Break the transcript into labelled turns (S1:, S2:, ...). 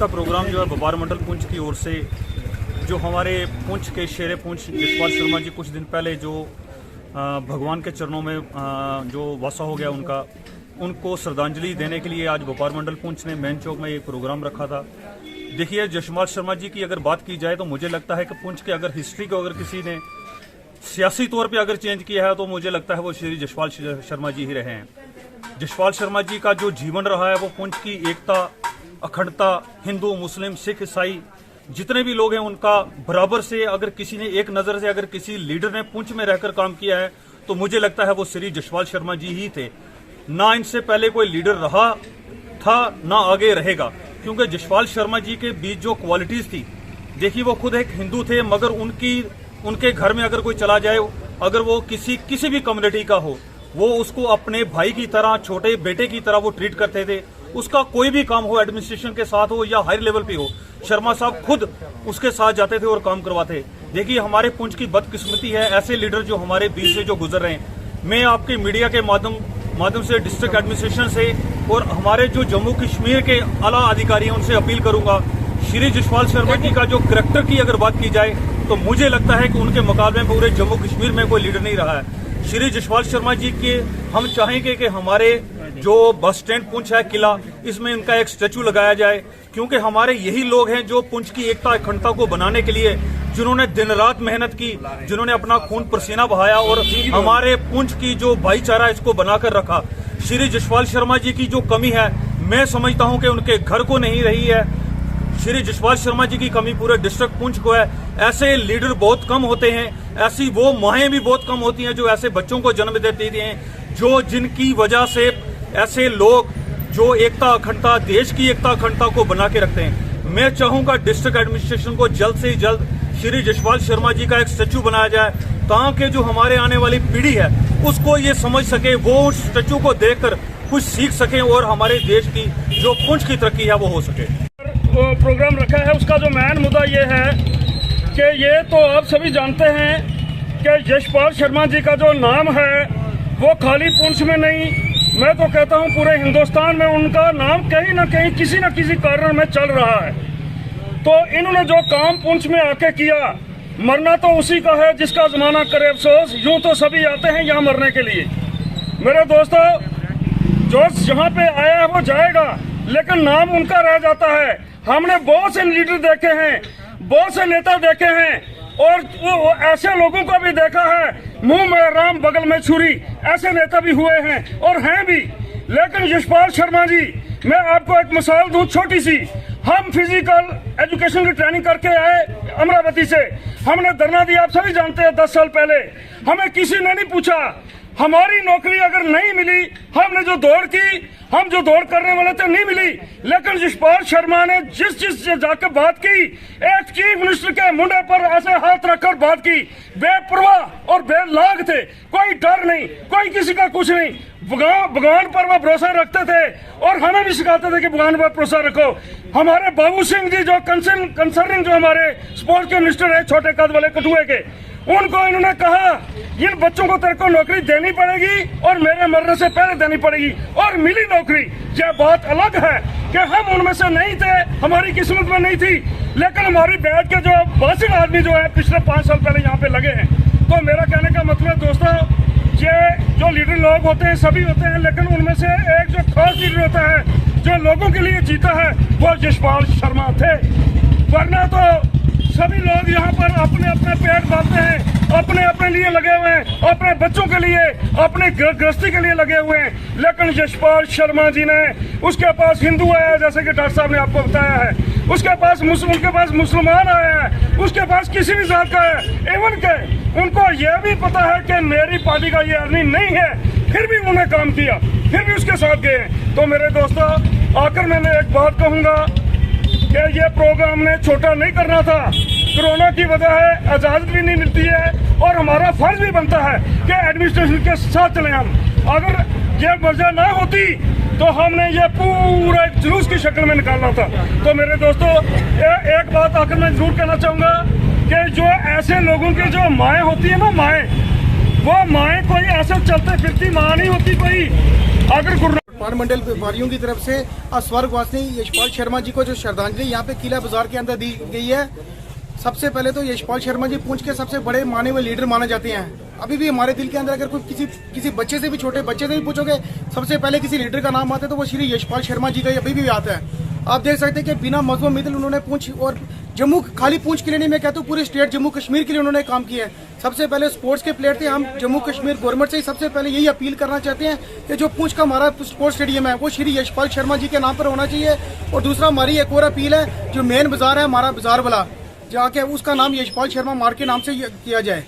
S1: का प्रोग्राम जो है व्यापार मंडल पुंछ की ओर से जो हमारे पुंछ के शेर पुंछ जसपाल शर्मा जी कुछ दिन पहले जो भगवान के चरणों में जो वासा हो गया उनको श्रद्धांजलि देने के लिए आज व्यापार मंडल पुंछ ने मेन चौक में ये प्रोग्राम रखा था। देखिए, जसपाल शर्मा जी की अगर बात की जाए तो मुझे लगता है कि पुंछ के अगर हिस्ट्री को अगर किसी ने सियासी तौर पे अगर चेंज किया है तो मुझे लगता है वो श्री जसपाल शर्मा जी ही रहे हैं। जसपाल शर्मा जी का जो जीवन रहा है वो पुंछ की एकता, अखंडता, हिंदू, मुस्लिम, सिख, ईसाई जितने भी लोग हैं उनका बराबर से अगर किसी ने एक नजर से अगर किसी लीडर ने पुंछ में रहकर काम किया है तो मुझे लगता है वो श्री जसपाल शर्मा जी ही थे। ना इनसे पहले कोई लीडर रहा था ना आगे रहेगा, क्योंकि जसपाल शर्मा जी के बीच जो क्वालिटीज थी, देखिए वो खुद एक हिंदू थे मगर उनके घर में अगर कोई चला जाए, अगर वो किसी भी कम्युनिटी का हो, वो उसको अपने भाई की तरह, छोटे बेटे की तरह वो ट्रीट करते थे। उसका कोई भी काम हो, एडमिनिस्ट्रेशन के साथ हो या हायर लेवल पे हो, शर्मा साहब खुद उसके साथ जाते थे और काम करवाते। देखिए, हमारे पुंछ की बदकिस्मती है ऐसे लीडर जो हमारे बीच से जो गुजर रहे हैं। मैं आपके मीडिया के माध्यम से डिस्ट्रिक्ट एडमिनिस्ट्रेशन से और हमारे जो जम्मू कश्मीर के आला अधिकारी हैं उनसे अपील करूंगा, श्री जसपाल शर्मा जी का जो करैक्टर की अगर बात की जाए तो मुझे लगता है कि उनके मुकाबले में पूरे जम्मू कश्मीर में कोई लीडर नहीं रहा है। श्री जसपाल शर्मा जी के हम चाहेंगे कि हमारे जो बस स्टैंड पुंछ है किला, इसमें इनका एक स्टैचू लगाया जाए, क्योंकि हमारे यही लोग हैं जो पुंछ की एकता अखंडता को बनाने के लिए जिन्होंने दिन रात मेहनत की, जिन्होंने अपना खून पसीना बहाया और हमारे पुंछ की जो भाईचारा इसको बनाकर रखा। श्री जसपाल शर्मा जी की जो कमी है, मैं समझता हूं कि उनके घर को नहीं रही है। श्री जसपाल शर्मा जी की कमी पूरे डिस्ट्रिक्ट पुंछ को है। ऐसे लीडर बहुत कम होते हैं, ऐसी वो माहें भी बहुत कम होती हैं जो ऐसे बच्चों को जन्म देती हैं, जो जिनकी वजह से ऐसे लोग जो एकता अखंडता, देश की एकता अखंडता को बना के रखते हैं। मैं चाहूंगा डिस्ट्रिक्ट एडमिनिस्ट्रेशन को जल्द से जल्द श्री जसपाल शर्मा जी का एक स्टैचू बनाया जाए, ताकि जो हमारे आने वाली पीढ़ी है उसको ये समझ सके, वो उस स्टैचू को देखकर कुछ सीख सके और हमारे देश की जो पुंछ की तरक्की है वो हो सके।
S2: प्रोग्राम रखा है उसका जो मेन मुद्दा ये है कि ये तो आप सभी जानते हैं कि जसपाल शर्मा जी का जो नाम है वो खाली पुंछ में नहीं, मैं तो कहता हूँ पूरे हिंदुस्तान में उनका नाम कहीं ना कहीं किसी न किसी कारण में चल रहा है। तो इन्होंने जो काम पुंछ में आके किया, मरना तो उसी का है जिसका जमाना करे अफसोस। यूं तो सभी आते हैं यहाँ मरने के लिए। मेरे दोस्तों, जो यहाँ पे आया है वो जाएगा, लेकिन नाम उनका रह जाता है। हमने बहुत से लीडर देखे हैं, बहुत से नेता देखे हैं और वो ऐसे लोगों को भी देखा है, मुंह में राम बगल में छुरी, ऐसे नेता भी हुए हैं और हैं भी। लेकिन जसपाल शर्मा जी, मैं आपको एक मिसाल दूं छोटी सी। हम फिजिकल एजुकेशन की ट्रेनिंग करके आए अमरावती से, हमने धरना दिया, आप सभी जानते हैं 10 साल पहले। हमें किसी ने नहीं पूछा, हमारी नौकरी अगर नहीं मिली, हमने जो दौड़ की, हम जो दौड़ करने वाले थे, नहीं मिली। लेकिन जसपाल शर्मा ने जिस जाकर बात की, एक चीफ मिनिस्टर के मुंडे पर ऐसे हाथ रखकर बात की, बेपरवाह और बेलाग थे, कोई डर नहीं, कोई किसी का कुछ नहीं। भगवान पर वो भरोसा रखते थे और हमें भी सिखाते थे कि भगवान पर भरोसा रखो। हमारे बाबू सिंह जी जो कंसर्निंग जो हमारे स्पोर्ट्स के मिनिस्टर है, छोटे कद वाले कठुए के, उनको इन्होंने कहा इन बच्चों को तेरे को नौकरी देनी पड़ेगी और मेरे मरने से पहले देनी पड़ेगी, और मिली नौकरी। यह बात अलग है कि हम उनमें से नहीं थे, हमारी किस्मत में नहीं थी, लेकिन हमारी बैठ के जो 62 आदमी जो है पिछले 5 साल पहले यहाँ पे लगे हैं। तो मेरा कहने का मतलब दोस्तों, ये जो लीडर लोग होते हैं सभी होते हैं, लेकिन उनमें से एक जो खास लीडर होता है जो लोगों के लिए जीता है वो जसपाल शर्मा थे। वरना तो सभी लोग यहाँ पर अपने अपने पेट पालते हैं, अपने अपने लिए लगे हुए हैं, अपने बच्चों के लिए, अपने गृहस्थी के लिए लगे हुए हैं। लेकिन जसपाल शर्मा जी ने, उसके पास हिंदू आया जैसे कि डॉक्टर साहब ने आपको बताया है, उसके पास मुसलमान आया है, उसके पास किसी भी जात का है, एवन के उनको यह भी पता है कि मेरी पार्टी का ये आदमी नहीं है, फिर भी उन्होंने काम किया, फिर भी उसके साथ गए। तो मेरे दोस्तों, आखिर में मैं एक बात कहूंगा कि ये प्रोग्राम ने छोटा नहीं करना था। कोरोना की वजह है, इजाजत भी नहीं मिलती है और हमारा फर्ज भी बनता है कि एडमिनिस्ट्रेशन के साथ चले हम। अगर ये वजह ना होती तो हमने ये पूरा एक जुलूस की शक्ल में निकालना था। तो मेरे दोस्तों, एक बात आखिर मैं जरूर कहना चाहूँगा कि जो ऐसे लोगों की जो माएँ होती है ना, माएँ, वो माएँ कोई ऐसे चलते फिरती माँ नहीं होती कोई। अगर
S3: डिपार्टमेंटल व्यापारियों की तरफ से स्वर्गवासी यशपाल शर्मा जी को जो श्रद्धांजलि यहाँ पे किला बाजार के अंदर दी गई है। सबसे पहले तो यशपाल शर्मा जी पुंछ के सबसे बड़े माने हुए लीडर माने जाते हैं। अभी भी हमारे दिल के अंदर अगर कोई किसी बच्चे से भी, छोटे बच्चे से भी पूछोगे, सबसे पहले किसी लीडर का नाम आता है तो वो श्री यशपाल शर्मा जी का अभी भी आता है। आप देख सकते हैं कि बिना मजलूम मित्ल उन्होंने पुंछ और जम्मू, खाली पुंछ के लिए नहीं, मैं कहता हूँ पूरे स्टेट जम्मू कश्मीर के लिए उन्होंने काम किया है। सबसे पहले स्पोर्ट्स के प्लेयर थे। हम जम्मू कश्मीर गवर्नमेंट से ही सबसे पहले यही अपील करना चाहते हैं कि जो पुंछ का हमारा स्पोर्ट्स स्टेडियम है वो श्री यशपाल शर्मा जी के नाम पर होना चाहिए। और दूसरा हमारी एक और अपील है, जो मेन बाजार है हमारा बाजार वाला, जाके उसका नाम यशपाल शर्मा मार्ग के नाम से किया जाए।